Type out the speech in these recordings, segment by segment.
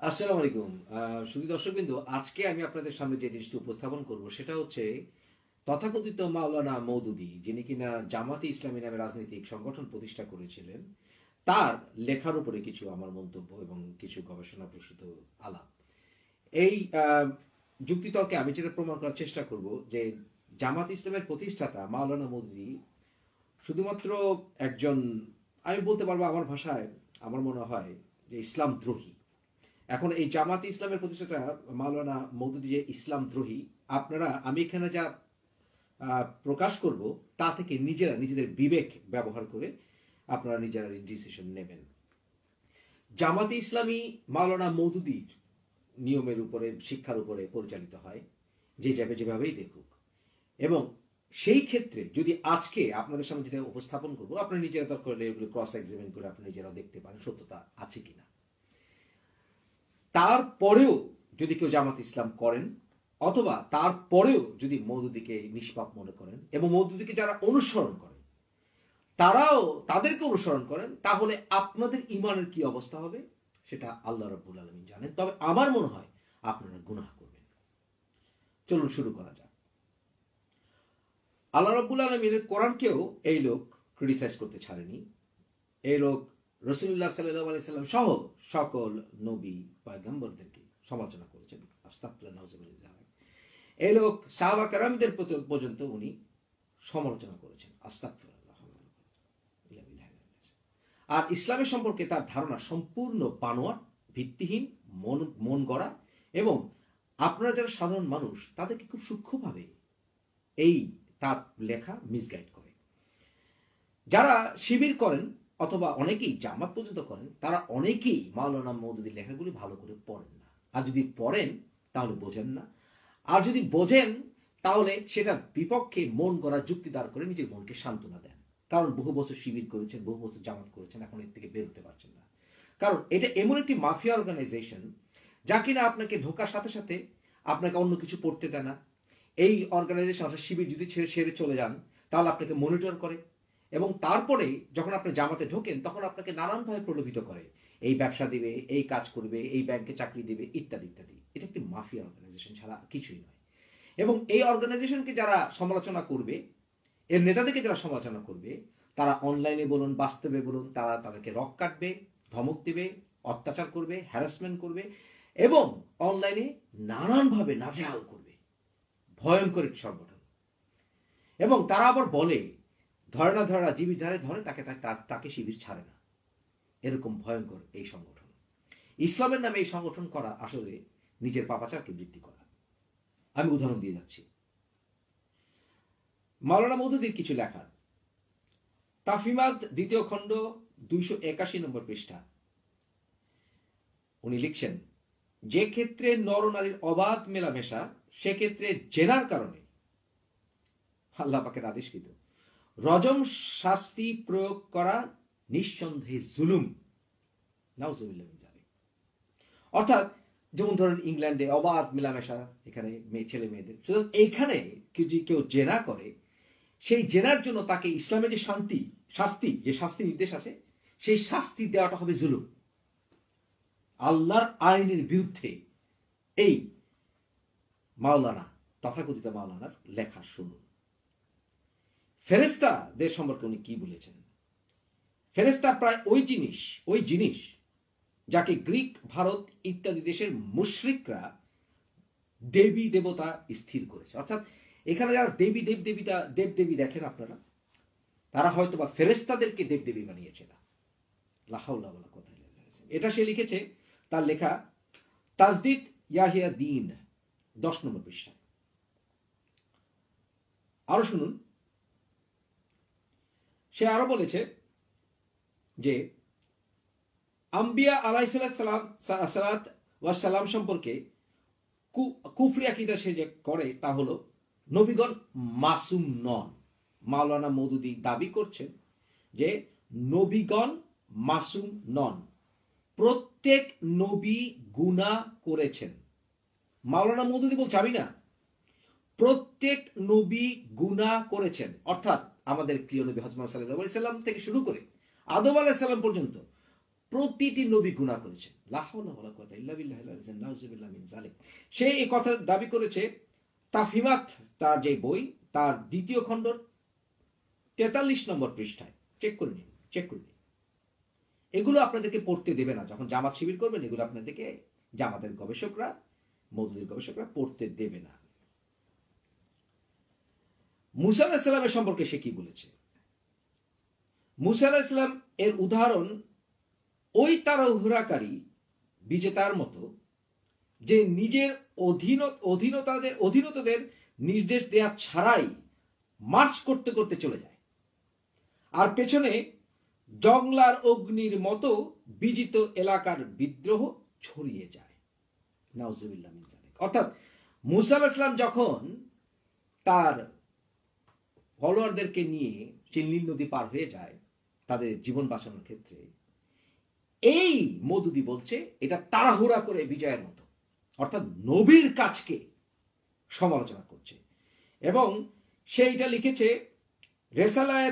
আসসালামু আলাইকুম। শুধু দর্শকবৃন্দ, আজকে আমি আপনাদের সামনে যে জিনিসটি উপস্থাপন করব সেটা হচ্ছে তথাকথিত মাওলানা মওদুদী, যিনি কিনা জামাতে ইসলামী নামে রাজনৈতিক সংগঠন প্রতিষ্ঠা করেছিলেন। তার লেখার উপরে কিছু আমার মন্তব্য এবং কিছু গবেষণা প্রসূত আলাপ। এই যুক্তিতর্কে আমি যেটা প্রমাণ করার চেষ্টা করব যে জামাত ইসলামের প্রতিষ্ঠাতা মাওলানা মওদুদী শুধুমাত্র একজন, আমি বলতে পারবো আমার ভাষায়, আমার মনে হয় যে ইসলাম দ্রোহী। এখন এই জামাতে ইসলামের প্রতিষ্ঠাতা মাওলানা মওদুদী যে ইসলাম দ্রোহী, আপনারা আমি এখানে যা প্রকাশ করব তা থেকে নিজেরা নিজেদের বিবেক ব্যবহার করে আপনারা নিজেরা ডিসিশন নেবেন। জামাতে ইসলামী মাওলানা মওদুদীর নিয়মের উপরে, শিক্ষার উপরে পরিচালিত হয়, যে যাবে যেভাবেই দেখুক। এবং সেই ক্ষেত্রে যদি আজকে আপনাদের সামনে যেটা উপস্থাপন করবো, আপনারা নিজেরা দরকার হলে এগুলো ক্রস এক্সামিন করে আপনি নিজেরাও দেখতে পারেন সত্যতা আছে কিনা। তারপরেও যদি কেউ জামাত ইসলাম করেন, অথবা তারপরেও যদি মওদুদীকে নিষ্পাপ মনে করেন এবং মওদুদীকে যারা অনুসরণ করেন তারাও তাদেরকে অনুসরণ করেন, তাহলে আপনাদের ইমানের কি অবস্থা হবে সেটা আল্লাহ রাব্বুল আলামিন জানেন। তবে আমার মনে হয় আপনারা গুনাহ করবেন। চলুন শুরু করা যাক। আল্লাহ রাব্বুল আলামিনের কোরআনকেও এই লোক ক্রিটিসাইজ করতে ছাড়েনি। এই লোক রাসূলুল্লাহ সাল্লাল্লাহু আলাইহি সাল্লাম সহ সকল নবী পয়গম্বরদেরকে সমালোচনা করেছেন। আস্তাগফিরুল্লাহ, নাউযুবিল্লাহ। এই লোক সাহাবা কেরামদের পর্যন্ত উনি সমালোচনা করেছেন। আস্তাগফিরুল্লাহ। আর ইসলামের সম্পর্কে তার ধারণা সম্পূর্ণ বানোয়াট, ভিত্তিহীন, মন গড়া, এবং আপনারা যারা সাধারণ মানুষ তাদেরকে খুব সূক্ষ্মভাবে এই তার লেখা মিসগাইড করে। যারা শিবির করেন অথবা অনেকেই জামাত পর্যন্ত করেন, তারা অনেকেই মাওলানা মওদুদীর লেখাগুলি ভালো করে পড়েন না। আর যদি পড়েন তাহলে বোঝেন না, আর যদি বোঝেন তাহলে সেটা বিপক্ষে মন গড়া যুক্তি দাঁড় করে নিজের মনকে সান্ত্বনা দেন। কারণ বহু বছর শিবির করেছেন, বহু বছর জামাত করেছেন, এখন এর থেকে বের হতে পারছেন না। কারণ এটা এমন একটি মাফিয়া অর্গানাইজেশন যা কিনা আপনাকে ঢোকার সাথে সাথে আপনাকে অন্য কিছু পড়তে দেয় না। এই অর্গানাইজেশন শিবির যদি ছেড়ে চলে যান তাহলে আপনাকে মনিটর করে, এবং তারপরে যখন আপনি জামাতে ঢোকেন তখন আপনাকে নানানভাবে প্রলোভিত করে, এই ব্যবসা দিবে, এই কাজ করবে, এই ব্যাংকে চাকরি দিবে, ইত্যাদি ইত্যাদি। এটা একটি মাফিয়া অর্গানাইজেশন ছাড়া কিছুই নয়। এবং এই অর্গানাইজেশনকে যারা সমালোচনা করবে, এর নেতাদেরকে যারা সমালোচনা করবে, তারা অনলাইনে বলুন, বাস্তবে বলুন, তারা তাদেরকে রক কাটবে, ধমক দেবে, অত্যাচার করবে, হ্যারাসমেন্ট করবে, এবং অনলাইনে নানানভাবে নাজেহাল করবে। ভয়ঙ্কর একটি সংগঠন। এবং তারা আবার বলে ধরে না জীবিত ধরে তাকে শিবির ছাড়ে না। এরকম ভয়ঙ্কর এই সংগঠন। ইসলামের নামে এই সংগঠন করা আসলে নিজের পাপাচারকে বৃদ্ধি করা। আমি উদাহরণ দিয়ে যাচ্ছি। মাওলানা মওদুদীর কিছু লেখা, তাফহিমাত 2য় খণ্ড 281 নম্বর পৃষ্ঠা। উনি লিখছেন, যে ক্ষেত্রে নর নারীর অবাধ মেলামেশা, সেক্ষেত্রে জেনার কারণে আল্লাহ পাকের আদেশকৃত রজম শাস্তি প্রয়োগ করা নিঃসন্দেহে জুলুম। নাউযুবিল্লাহ মিন যালিক। অর্থাৎ যেমন ধরেন ইংল্যান্ডে অবাধ মেলামেশা, এখানে ছেলে মেয়েদের, সুতরাং এইখানে কেউ জেনা করে, সেই জেনার জন্য তাকে ইসলামে যে শাস্তি নির্দেশ আছে, সেই শাস্তি দেওয়াটা হবে জুলুম, আল্লাহর আইনের বিরুদ্ধে। এই মাওলানা, তথাকথিত মাওলানার লেখা শুনুন। ফেরেশতাদের সম্পর্কে উনি কি বলেছেন? ফেরেশতা প্রায় ওই জিনিস যাকে গ্রিক, ভারত ইত্যাদি দেশের মুশরিকরা দেবী দেবতা স্থির করেছে। অর্থাৎ এখানে যারা দেবদেবী দেখেন আপনারা, তারা হয়তো বা ফেরেশতাদেরকে দেবদেবী বানিয়েছে না। লা হাওলা ওয়ালা কুওয়াতা ইল্লা বিল্লাহ। এটা সে লিখেছে, তার লেখা তাজদিদ ইয়াহিয়া দ্বীন 10 নম্বর পৃষ্ঠা। আরো শুনুন, সে আরো বলেছে যে আম্বিয়া আলাইহিসসালাম সম্পর্কে কুফরি আকীদা সে যে করে তা হলো নবীগণ মাসুম নন। মাওলানা মওদুদী দাবি করছেন যে নবীগণ মাসুম নন, প্রত্যেক নবী গুনাহ করেছেন। মাওলানা মওদুদী বলছে আমি না, প্রত্যেক নবী গুনাহ করেছেন। অর্থাৎ আমাদের প্রিয় নবী হযরত মুহাম্মদ সাল্লাল্লাহু আলাইহি সাল্লাম থেকে শুরু করে আদম আলাইহিস সালাম পর্যন্ত প্রতিটি নবী গুনাহ করেছেন। লা হাওলা ওয়ালা কুওয়াতা ইল্লা বিল্লাহ নাউযুবিল্লাহ মিন যালিক। সে এই কথা দাবি করেছে তাফহিমাত, তার যে বই, তার 2য় খণ্ড 43 নম্বর পৃষ্ঠায়। চেক করে নিন। এগুলো আপনাদেরকে পড়তে দেবে না। যখন জামাত শিবির করবেন, এগুলো আপনাদেরকে জামাতের গবেষকরা, মওদুদির গবেষকরা পড়তে দেবে না। মুসা আলাইহিস সালামের সম্পর্কে সে কি বলেছে? মুসা আলাইহিস সালাম এর উদাহরণ ওই তাড়াহুড়াকারী বিজেতার মতো, যে নিজের অধীনতাদের নির্দেশ দেয়া ছাড়াই মার্চ করতে করতে চলে যায়, আর পেছনে জংলার অগ্নির মতো বিজিত এলাকার বিদ্রোহ ছড়িয়ে যায়। নাউজুবিল্লাহ মিন যালিক। অর্থাৎ মুসা আলাইহিস সালাম যখন তার ফলোয়ারদেরকে নিয়ে নীল নদী পার হয়ে যায় তাদের জীবন বাঁচানোর ক্ষেত্রে, এই মওদুদি বলছে এটা তাড়াহুড়া করে বিজয়ের মতো, অর্থাৎ নবীর কাজকে সমালোচনা করছে। এবং সেইটা লিখেছে রেসালায়ে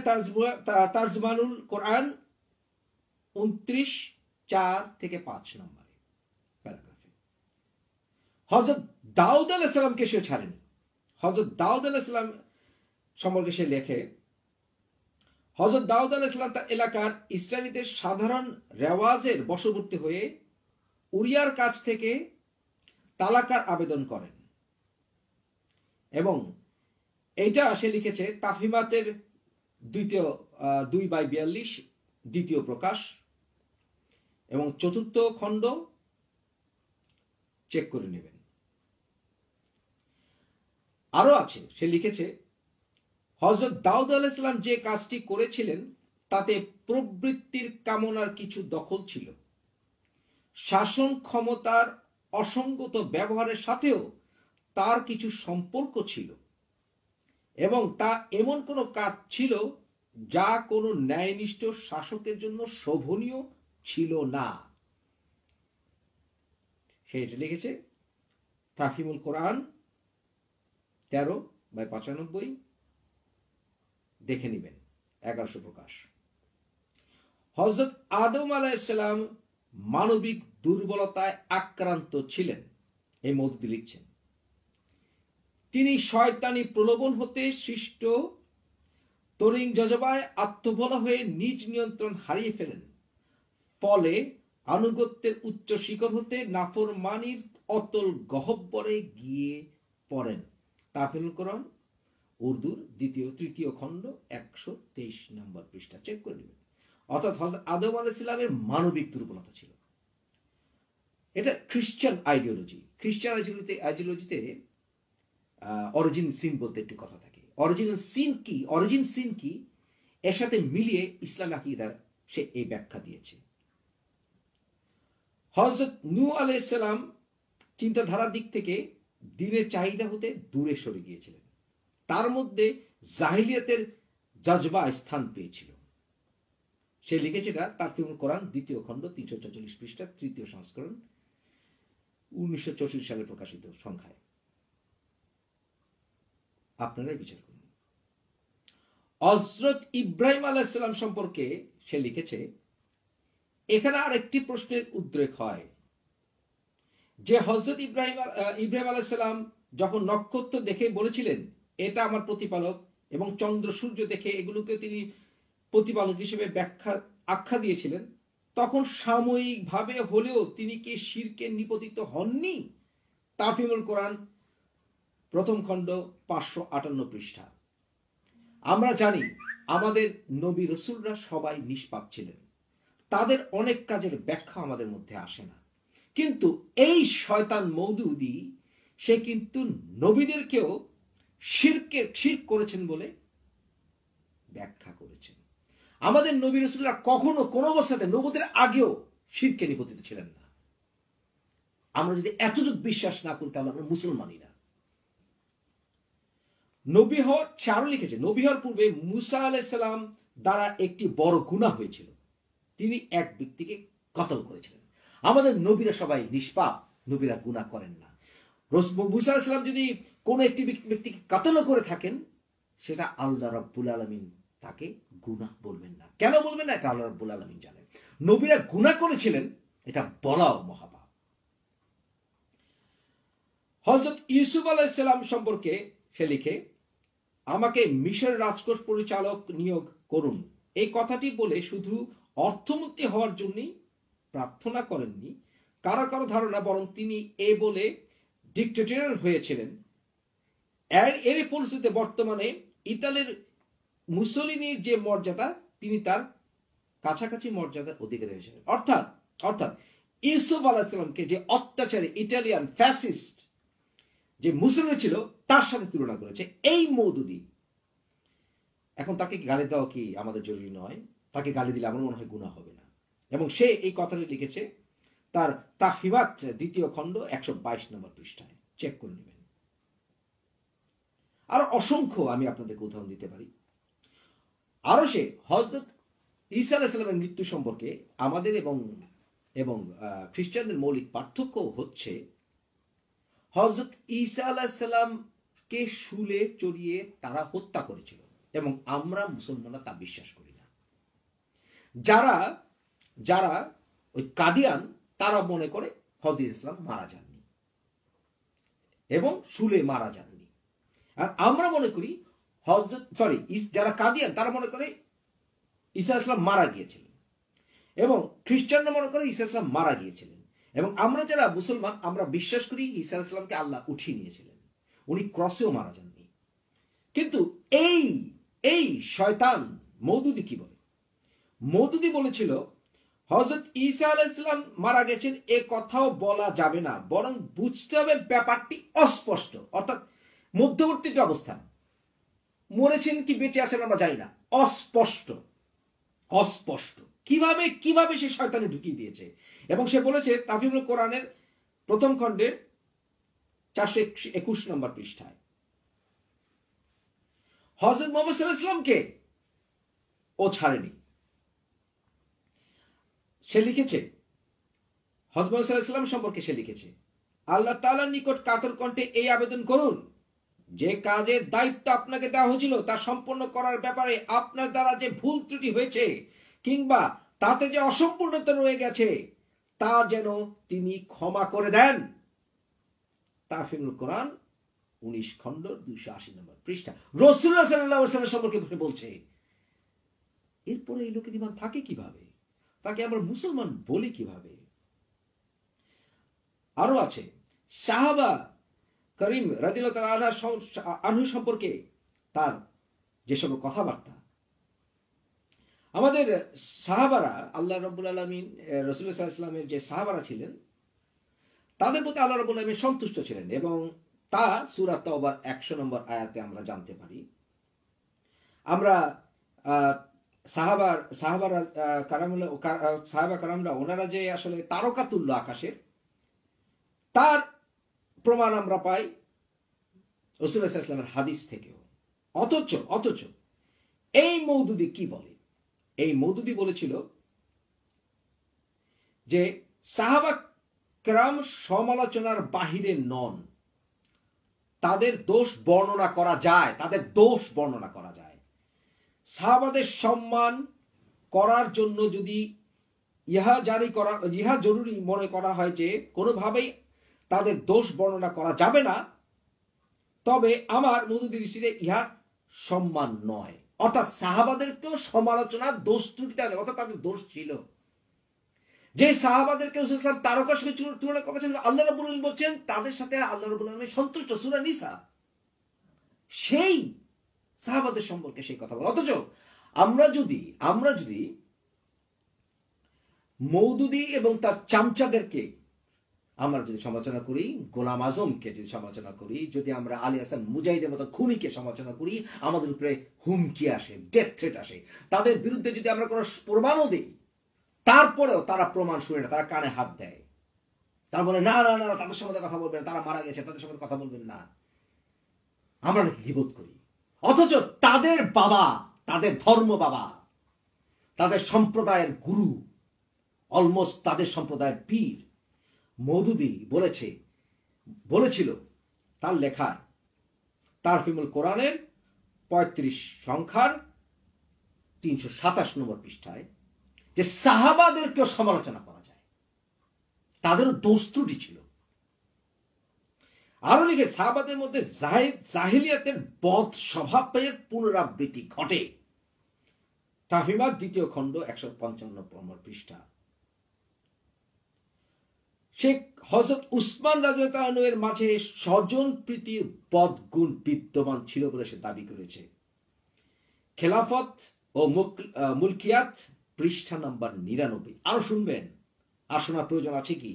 তারজমানুল কোরআন 29:4-5 নম্বরে প্যারাগ্রাফে। হযরত দাউদ আলাইহিস সালামকে সে ছাড়েনি। হযরত দাউদ আলাইহিস সালাম সম্পর্কে সে লেখে, হযরত দাউদ আলাইহিস সালাম তার এলাকার ইসরায়েলীদের সাধারণ রেওয়াজের বশবর্তী হয়ে উরিয়ার কাছ থেকে তালাকার আবেদন করেন। এবং এইটা সে লিখেছে তাফহিমাতের 2/42 দ্বিতীয় প্রকাশ এবং 4th খণ্ড। চেক করে নেবেন। আরো আছে, সে লিখেছে হযরত দাউদ আলাইহিস সালাম যে কাজটি করেছিলেন তাতে প্রবৃত্তির কামনার কিছু দখল ছিল। শাসন ক্ষমতার অসঙ্গত ব্যবহারের সাথেও তার কিছু সম্পর্ক ছিল, এবং তা এমন কোনো কাজ ছিল যা কোনো ন্যায়নিষ্ঠ শাসকের জন্য শোভনীয় ছিল না। সে লিখেছে তাফহিমুল কোরআন 13/95, দেখে নেবেন, 1100 প্রকাশ। হযরত আদম আলাইহিস সালাম মানবিক দুর্বলতায় আক্রান্ত ছিলেন, এই মওদুদি লিখছেন। তিনি শয়তানি প্রলোভন হতে সৃষ্ট তরিং জজবায় আত্মভোলা হয়ে নিজ নিয়ন্ত্রণ হারিয়ে ফেলেন। ফলে আনুগত্যের উচ্চ শিখর হতে নাফরমানির অতল গহ্বরে গিয়ে পড়েন। তাফহিমুল কোরআন উর্দুর 3য় খণ্ড 123 নম্বর পৃষ্ঠা। চেক করে নেবেন। অর্থাৎ হযরত আদম আলাইহিস সালামের মানবিক দুর্বলতা ছিল। এটা খ্রিস্টান আইডিওলজি। খ্রিস্টান আইডিওলজিতে অরিজিন সিন বলতে একটি কথা থাকে। অরিজিন সিন কি এর সাথে মিলিয়ে ইসলাম আকীদার সে এই ব্যাখ্যা দিয়েছে। হযরত নূহ আলাইহিস সালাম চিন্তাধারার দিক থেকে দ্বীনের চাহিদা হতে দূরে সরে গিয়েছিলেন। তার মধ্যে জাহিলিয়াতের জজবা স্থান পেয়েছিল। সে লিখেছে এটা তাফহিমুল কোরআন 2য় খণ্ড 344 পৃষ্ঠা 3য় সংস্করণ 1964 সালে প্রকাশিত সংখ্যায়। আপনারাই বিচার করুন। হযরত ইব্রাহিম আলাইহিস সালাম সম্পর্কে সে লিখেছে, এখানে আর একটি প্রশ্নের উদ্রেক হয় যে হযরত ইব্রাহিম আলাইহিস সালাম যখন নক্ষত্র দেখে বলেছিলেন এটা আমার প্রতিপালক, এবং চন্দ্র সূর্য দেখে এগুলোকে তিনি প্রতিপালক হিসেবে আখ্যা দিয়েছিলেন, তখন সাময়িকভাবে হলেও তিনি কি শিরকে নিপতিত হননি? তাফহিমুল কোরআন 1ম খণ্ড 558 পৃষ্ঠা। আমরা জানি আমাদের নবী রাসূলরা সবাই নিষ্পাপ ছিলেন, তাদের অনেক কাজের ব্যাখ্যা আমাদের মধ্যে আসে না, কিন্তু এই শয়তান মওদুদি সে কিন্তু নবীদেরকেও শিরক করেছেন বলে ব্যাখ্যা করেছেন। আমাদের নবী রাসূলরা কখনো কোন অবস্থাতে নবুয়তের আগেও শিরকে নিপতিত ছিলেন না। আমরা যদি এতটুকু বিশ্বাস না করি তাহলে আমরা মুসলমানই না। নবী হওয়ার চারও লিখেছে, নবী হওয়ার পূর্বে মুসা আলাইহিস সালাম দ্বারা একটি বড় গুনাহ হয়েছিল, তিনি এক ব্যক্তিকে কতল করেছিলেন। আমাদের নবীরা সবাই নিষ্পাপ, নবীরা গুনাহ করেন না। মুসা আলাইহিস সালাম যদি কোন একটি ব্যক্তিকে কতল করে থাকেন, সেটা আল্লাহ রাব্বুল আলামিন তাকে গুনাহ বলবেন না। কেন বলবেন না? এটা আল্লাহ রাব্বুল আলামিন জানেন। নবীরা গুনাহ করেছিলেন এটা বলাও মহাপাপ। হযরত ইউসুফ আলাইহিস সালাম সম্পর্কে সে লিখে, আমাকে মিশর রাজকোষ পরিচালক নিয়োগ করুন। এই কথাটি বলে শুধু অর্থমন্ত্রী হওয়ার জন্যই প্রার্থনা করেননি কারো কারো ধারণা, বরং তিনি এ বলে ডিক্টেটর হয়েছিলেন। এর ফলশ্রুতিতে বর্তমানে ইতালির মুসোলিনির যে মর্যাদা, তিনি তার কাছাকাছি মর্যাদার অধিকারী হয়েছিলেন। অর্থাৎ ইউসুফ আলাইহিস সালামকে যে অত্যাচারী ইটালিয়ান ফ্যাসিস্ট যে মুসলিম ছিল তার সাথে তুলনা করেছে এই মওদুদি। এখন তাকে গালি দেওয়া কি আমাদের জরুরি নয়? তাকে গালি দিলে আমার মনে হয় গুনাহ হবে না। এবং সে এই কথাটি লিখেছে তার তাফহিমাত 2য় খণ্ড 122 নম্বর পৃষ্ঠায়, চেক করে নেবেন। আর অসংখ্য আমি আপনাদেরকে উদাহরণ দিতে পারি। আরো সে হযরত ঈসা আলাইহিস সালামের মৃত্যু সম্পর্কে আমাদের এবং খ্রিস্টানদের মৌলিক পার্থক্য হচ্ছে, হযরত ঈসা আলাইহিস সালামকে শুলে চড়িয়ে তারা হত্যা করেছিল এবং আমরা মুসলমানরা তা বিশ্বাস করি না। যারা ওই কাদিয়ান তারা মনে করে হযরত ইসলাম মারা যাননি এবং শুলে মারা যাননি। আর আমরা মনে করি যারা কাদিয়ান তারা মনে করে ঈসা ইসলাম মারা গিয়েছিলেন এবং খ্রিস্টানরা মনে করে ঈসা ইসলাম মারা গিয়েছিলেন। এবং আমরা যারা মুসলমান আমরা বিশ্বাস করি ঈসা ইসলামকে আল্লাহ উঠিয়ে নিয়েছিলেন, উনি ক্রসেও মারা যাননি। কিন্তু এই শয়তান মওদুদি কি বলে? মওদুদি বলেছিল হযরত ঈসা আলাইহিস সালাম মারা গেছেন এ কথাও বলা যাবে না, বরং বুঝতে হবে ব্যাপারটি অস্পষ্ট, অর্থাৎ মধ্যবর্তী অবস্থা, মরেছেন কি বেঁচে আছেন আমরা জানি না, অস্পষ্ট। কিভাবে সে শয়তানে ঢুকিয়ে দিয়েছে। এবং সে বলেছে তাফহিমুল কোরআনের 1ম খণ্ডের 421 নম্বর পৃষ্ঠায়, হযরত মুহাম্মদ সাল্লাল্লাহু আলাইহি ওয়াসাল্লামকে ও ছাড়েনি। সে লিখেছে হযরত মুহাম্মদ সাল্লাল্লাহু আলাইহি ওয়াসাল্লাম সম্পর্কে সে লিখেছে, আল্লাহ তাআলার নিকট কাতর কণ্ঠে এই আবেদন করুন, যে কাজের দায়িত্ব আপনাকে দেওয়া হয়েছিল তা সম্পন্ন করার ব্যাপারে আপনার দ্বারা যে ভুল ত্রুটি হয়েছে কিংবা তাতে যে অসম্পূর্ণতা রয়ে গেছে তা যেন তিনি ক্ষমা করে দেন। তাফহিমুল কোরআন 19 খণ্ড 280 নম্বর পৃষ্ঠা। রাসূলুল্লাহ সাল্লাল্লাহু আলাইহি ওয়াসাল্লাম সম্পর্কে বলছে। এরপরে এই লোকের ঈমান থাকে কিভাবে? তাকে আমরা মুসলমান বলি কিভাবে? আরো আছে সাহাবা করিম রাদিয়াল্লাহু তাআলা আনহু সম্পর্কে তার যেসব কথাবার্তা, আমাদের সাহাবারা, আল্লাহ রাব্বুল আলামিন রাসূলুল্লাহ সাল্লাল্লাহু আলাইহি ওয়াসাল্লামের যে সাহাবারা ছিলেন তাদের প্রতি আল্লাহ রাব্বুল আলামিন সন্তুষ্ট ছিলেন এবং তা সূরা তাওবার 100 নম্বর আয়াতে আমরা জানতে পারি। আমরা সাহাবা কারামরা ওনারা যে আসলে তারকা তুল্য আকাশের, তার প্রমাণ আমরা পাই রাসূলুল্লাহ সাল্লাল্লাহু আলাইহি ওয়াসাল্লামের হাদিস থেকেও। অথচ এই মওদুদি কি বলে? এই মওদুদি বলেছিল যে সাহাবা কেরাম সমালোচনার বাহিরে নন, তাদের দোষ বর্ণনা করা যায়। সাহাবাদের সম্মান করার জন্য যদি ইহা জরুরি মনে করা হয় যে কোনোভাবেই তাদের দোষ বর্ণনা করা যাবে না, তবে আমার মওদুদি দৃষ্টিতে ইহা সম্মান নয়। অর্থাৎ সাহাবাদেরকেও সমালোচনা দোষ ত্রুটি দেওয়া যাবে, অর্থাৎ তাদের দোষ ছিল। যে সাহাবাদেরকে রাসূল সাল্লাল্লাহু আলাইহি ওয়াসাল্লাম তারকার সঙ্গে তুলনা করেছেন, আল্লাহ রাব্বুল আলামিন বলছেন তাদের সাথে আল্লাহ রাব্বুল আলামিন সন্তুষ্ট, সূরা নিসা। সেই সাহাবাদের সম্পর্কে সেই কথা বলে। অথচ আমরা যদি মওদুদি এবং তার চামচাদেরকে আমরা যদি সমালোচনা করি, গোলাম আজমকে যদি সমালোচনা করি, যদি আমরা আলী হাসান মুজাহিদের মতো খুনিকে সমালোচনা করি, আমাদের উপরে হুমকি আসে, ডেথ থ্রেট আসে। তাদের বিরুদ্ধে যদি আমরা কোনো প্রমাণও দিই, তারপরেও তারা প্রমাণ শুনে না, তারা কানে হাত দেয়। তারা বলে না তাদের সঙ্গে কথা বলবেন, তারা মারা গেছে, তাদের সঙ্গে কথা বলবেন না। আমরা নাকি গীবত করি। অথচ তাদের বাবা, তাদের ধর্ম বাবা, তাদের সম্প্রদায়ের গুরু, অলমোস্ট তাদের সম্প্রদায়ের পীর মওদুদি বলেছিল তার লেখায় তাফহিমুল কোরআনের 35 সংখ্যার 327 নম্বর পৃষ্ঠায়, যে সাহাবাদেরকেও সমালোচনা করা যায়, তাদেরও দোষ ত্রুটি ছিল। আরো লিখে সাহাবাদের মধ্যে জাহিলিয়াতের বদ স্বভাবের পুনরাবৃত্তি ঘটে। তাফহিমাত 2য় খণ্ড 155 পৃষ্ঠা। শেখ হযরত উসমান রাদিয়াল্লাহু আনহু এর মাঝে স্বজন প্রীতির বদগুণ বিদ্যমান ছিল বলে সে দাবি করেছে। খেলাফত ও মুলকিয়াত পৃষ্ঠা নাম্বার 99। আরো শুনবেন, আর শোনার প্রয়োজন আছে কি?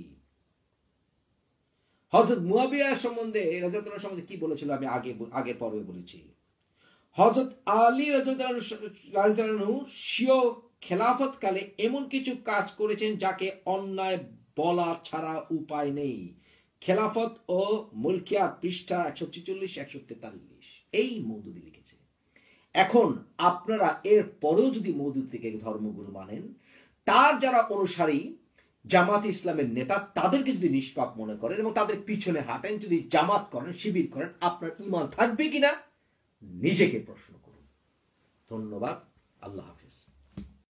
হযরত মুয়াবিয়া সম্বন্ধে রাদিয়াল্লাহু আনহু সম্বন্ধে কি বলেছিল আমি আগে পর্বে বলেছি। হযরত আলী রাদিয়াল্লাহু আনহু স্বীয় খেলাফত কালে এমন কিছু কাজ করেছেন যাকে অন্যায় বলা ছাড়া উপায় নেই। খেলাফত ও মুলকিয়াত পৃষ্ঠা 146 143 এই মওদুদি লিখেছে। এখন আপনারা এর পরেও যদি মওদুদি থেকে ধর্মগুরু মানেন, তার যারা অনুসারী জামাত ইসলামের নেতা তাদেরকে যদি নিষ্পাপ মনে করেন এবং তাদের পিছনে হাঁটেন, যদি জামাত করেন, শিবির করেন, আপনার ঈমান থাকবে কিনা নিজেকে প্রশ্ন করুন। ধন্যবাদ। আল্লাহ হাফেজ।